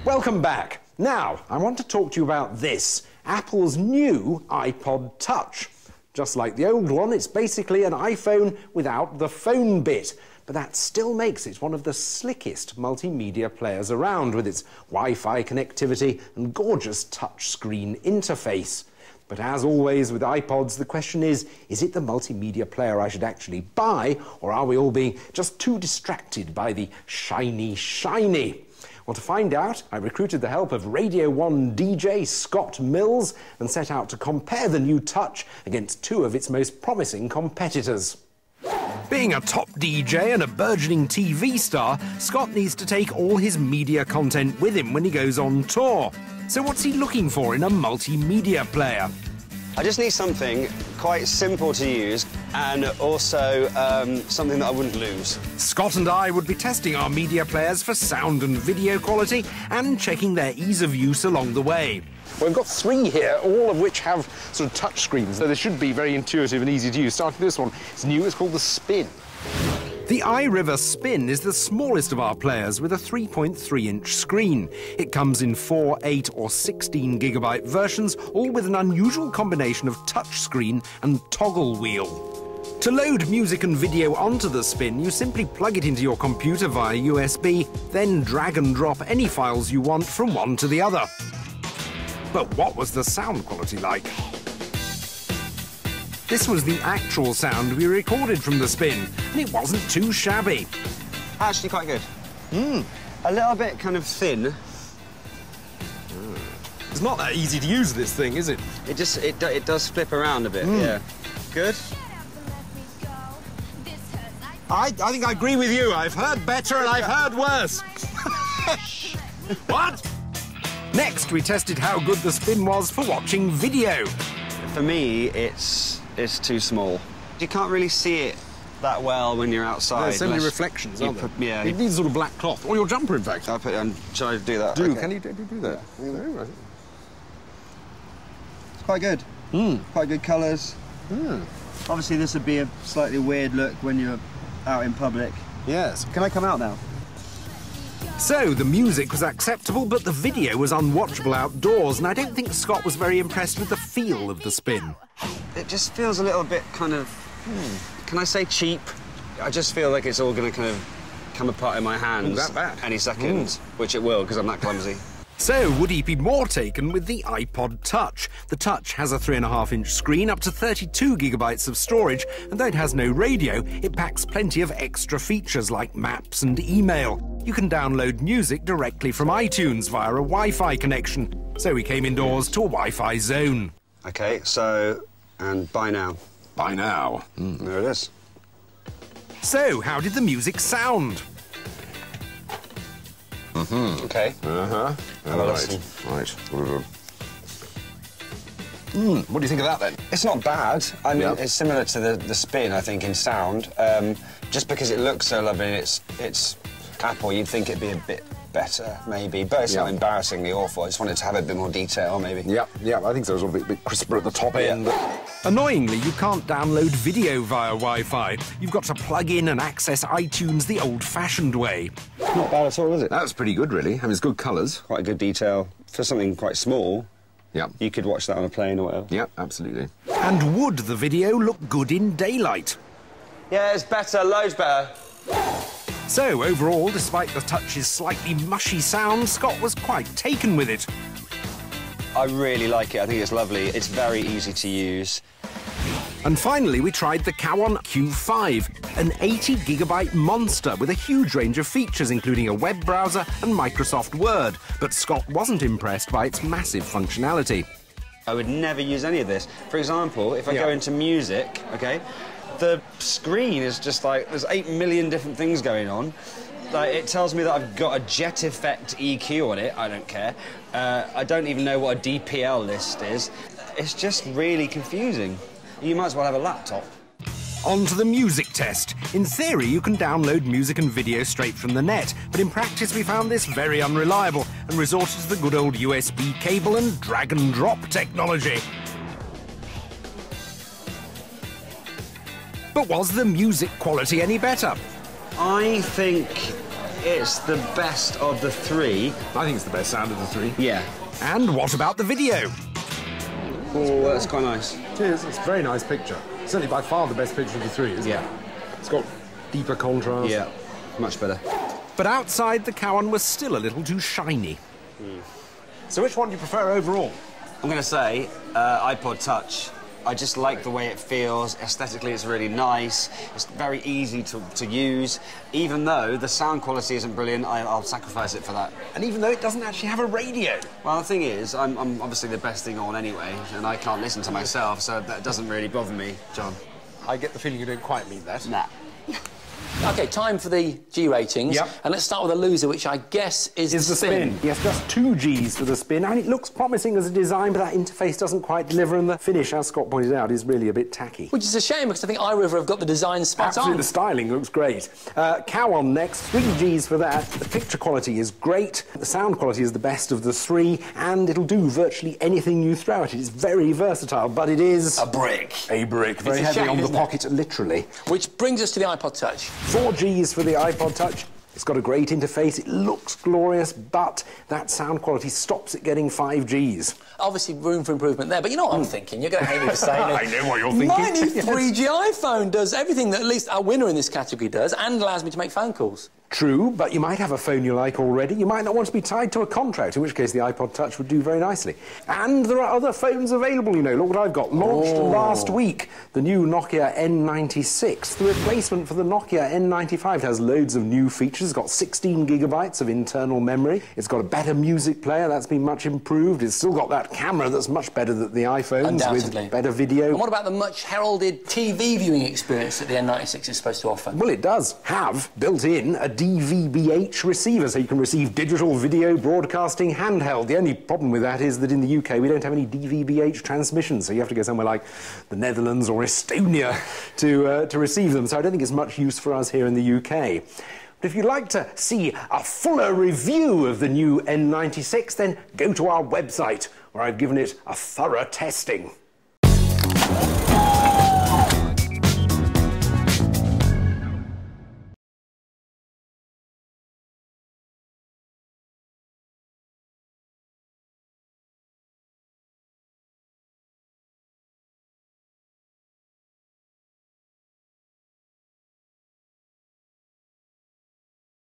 Welcome back. Now, I want to talk to you about this, Apple's new iPod Touch. Just like the old one, it's basically an iPhone without the phone bit. But that still makes it one of the slickest multimedia players around, with its Wi-Fi connectivity and gorgeous touchscreen interface. But as always with iPods, the question is it the multimedia player I should actually buy, or are we all being just too distracted by the shiny? Well, to find out, I recruited the help of Radio 1 DJ Scott Mills and set out to compare the new Touch against two of its most promising competitors. Being a top DJ and a burgeoning TV star, Scott needs to take all his media content with him when he goes on tour. So what's he looking for in a multimedia player? I just need something quite simple to use and also something that I wouldn't lose. Scott and I would be testing our media players for sound and video quality and checking their ease of use along the way. Well, we've got three here, all of which have sort of touch screens, so they should be very intuitive and easy to use. Starting with this one, it's new, it's called the Spin. The iRiver Spin is the smallest of our players with a 3.3-inch screen. It comes in 4, 8 or 16 gigabyte versions, all with an unusual combination of touchscreen and toggle wheel. To load music and video onto the Spin, you simply plug it into your computer via USB, then drag and drop any files you want from one to the other. But what was the sound quality like? This was the actual sound we recorded from the Spin, and it wasn't too shabby. Actually quite good. A little bit kind of thin. It's not that easy to use, this thing, is it? It does flip around a bit, yeah. Good? I think I agree with you. I've heard better and I've heard worse. What? Next, we tested how good the Spin was for watching video. For me, it's too small. You can't really see it that well when you're outside. There's so many reflections, aren't there? Yeah. It needs sort of black cloth. Or your jumper, in fact. I'll put it on. Shall I do that? Do. Okay. Can you do that? Yeah. Right. It's quite good. Quite good colours. Obviously, this would be a slightly weird look when you're out in public. Yes. Can I come out now? So, the music was acceptable, but the video was unwatchable outdoors, and I don't think Scott was very impressed with the feel of the Spin. It just feels a little bit kind of, can I say cheap? I just feel like it's all going to kind of come apart in my hands that bad? any second, which it will, because I'm that clumsy. So, would he be more taken with the iPod Touch? The Touch has a 3.5-inch screen, up to 32 gigabytes of storage, and though it has no radio, it packs plenty of extra features like maps and email. You can download music directly from iTunes via a Wi-Fi connection. So we came indoors to a Wi-Fi zone. OK, so, and buy now. Buy now. There it is. So, how did the music sound? OK. Have a listen. Right. What do you think of that, then? It's not bad. I mean, it's similar to the Spin, I think, in sound. Just because it looks so lovely, it's Apple, you'd think it'd be a bit better, maybe. But it's not embarrassingly awful. I just wanted to have a bit more detail, maybe. Yeah, I think so. It was a bit crisper at the top end. Annoyingly, you can't download video via Wi-Fi. You've got to plug in and access iTunes the old-fashioned way. Not bad at all, is it? That was pretty good, really. I mean, it's good colours. Quite a good detail. For something quite small, you could watch that on a plane or whatever. Yeah, absolutely. And would the video look good in daylight? Yeah, it's better, loads better. So, overall, despite the Touch's slightly mushy sound, Scott was quite taken with it. I really like it. I think it's lovely. It's very easy to use. And finally, we tried the Cowan Q5, an 80-gigabyte monster with a huge range of features, including a web browser and Microsoft Word. But Scott wasn't impressed by its massive functionality. I would never use any of this. For example, if I go into music, OK, the screen is just like, there's 8 million different things going on. Like, it tells me that I've got a jet effect EQ on it. I don't care. I don't even know what a DPL list is. It's just really confusing. You might as well have a laptop. On to the music test. In theory, you can download music and video straight from the net, but in practice we found this very unreliable and resorted to the good old USB cable and drag-and-drop technology. But was the music quality any better? I think it's the best of the three. I think it's the best sound of the three. Yeah. And what about the video? Oh, that's quite nice. It is. It's a very nice picture. Certainly by far the best picture of the three, isn't it? It's got deeper contrast. Yeah, much better. But outside, the Cowan was still a little too shiny. So which one do you prefer overall? I'm going to say iPod Touch. I just like the way it feels. Aesthetically, it's really nice. It's very easy to use. Even though the sound quality isn't brilliant, I'll sacrifice it for that. And even though it doesn't actually have a radio. Well, the thing is, I'm obviously the best thing on anyway, and I can't listen to myself, so that doesn't really bother me, John. I get the feeling you don't quite mean that. Nah. OK, time for the G ratings. Yep. And let's start with a loser, which I guess is the spin. Yes, just 2 Gs for the spin. I mean, it looks promising as a design, but that interface doesn't quite deliver, and the finish, as Scott pointed out, is really a bit tacky. Which is a shame, because I think iRiver have got the design spot Absolutely, on. the styling looks great. Cowan next, 3 Gs for that. The picture quality is great. The sound quality is the best of the 3, and it'll do virtually anything you throw at it. It's very versatile, but it is... A brick. A brick. Very heavy on the pocket, literally. Which brings us to the iPod Touch. 4 Gs for the iPod Touch. It's got a great interface, it looks glorious, but that sound quality stops it getting 5 Gs. Obviously, room for improvement there, but you know what I'm thinking? You're going to hate me for saying it. I know what you're thinking. My new 3G iPhone does everything that at least our winner in this category does, and allows me to make phone calls. True, but you might have a phone you like already. You might not want to be tied to a contract, in which case the iPod Touch would do very nicely. And there are other phones available, you know. Look what I've got. Launched last week, the new Nokia N96. The replacement for the Nokia N95. It has loads of new features. It's got 16 gigabytes of internal memory. It's got a better music player. That's been much improved. It's still got that camera that's much better than the iPhones, with better video. And what about the much heralded TV viewing experience that the N96 is supposed to offer? Well, it does have built in a DVB-H receiver, so you can receive digital video broadcasting handheld. The only problem with that is that in the UK we don't have any DVB-H transmissions, so you have to go somewhere like the Netherlands or Estonia to receive them, so I don't think it's much use for us here in the UK. But if you'd like to see a fuller review of the new N96, then go to our website, where I've given it a thorough testing.